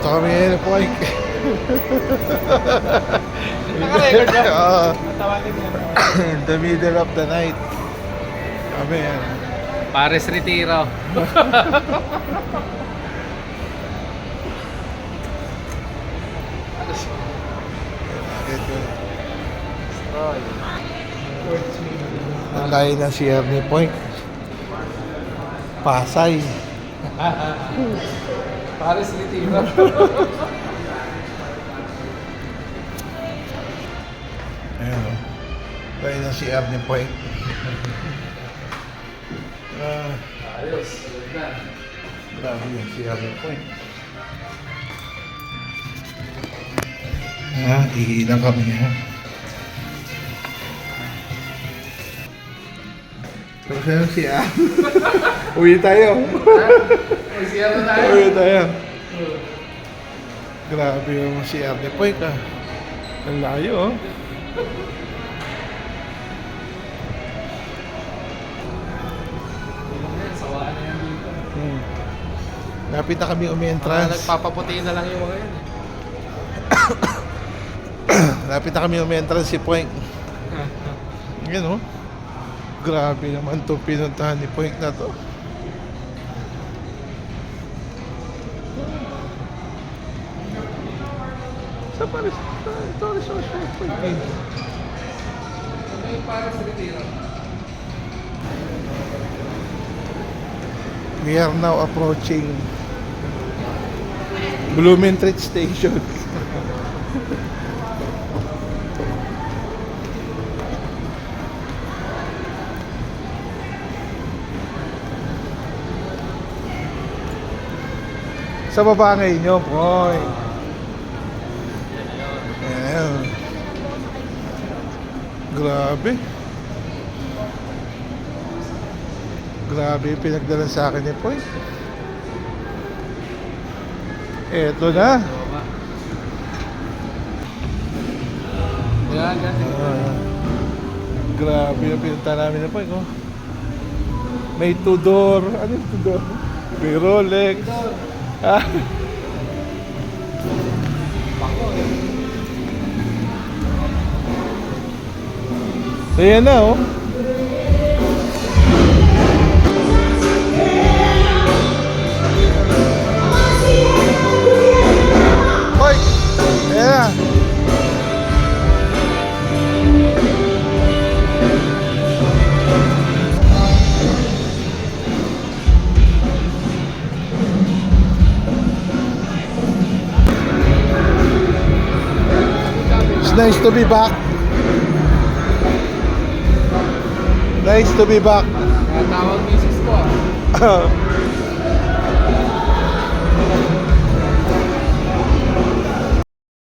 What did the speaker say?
Dito kami ngayon po ay... Naka-record ba? Oo. Tawagin mo. In the middle of the night. Kami yan. Pares Retiro. Ang layo ng CR ni Point. Pasay. Pares Retiro. Ayan o. Layo ng CR ni Point. Ayos. Grabe yung CR ni Point. Ihilang kami ha. Pero sa'yo siya. Uwi tayo. Mag-CR na tayo. Uwi tayo. Grabe yung CR ni Point ah. Ang layo oh. Sawaan na yan dito. Lapit na kami umi-entrance. Nagpapaputi na lang yung mga yan. Lapit na kami umi-entrance si Point. Yan oh. Grabe naman itong pinuntahan ni Point na to. Sa Paris. Ito rin sa Point. Ano yung Pares Retiro? We are now approaching Blumentritt Station. Sa baba ngayon nyo, boy. Ayan. Grabe. Grabe yung pinagdala sa akin ni Poy. Eto na. Yan, ganun. Grabe yung pinunta namin ni Poy. Oh. May Tudor. Ano yung Tudor? May Rolex. Ah. Ayan na oh. Hoy! Ayan na. It's nice to be back. Nice to be back. Tawag misis ko ah.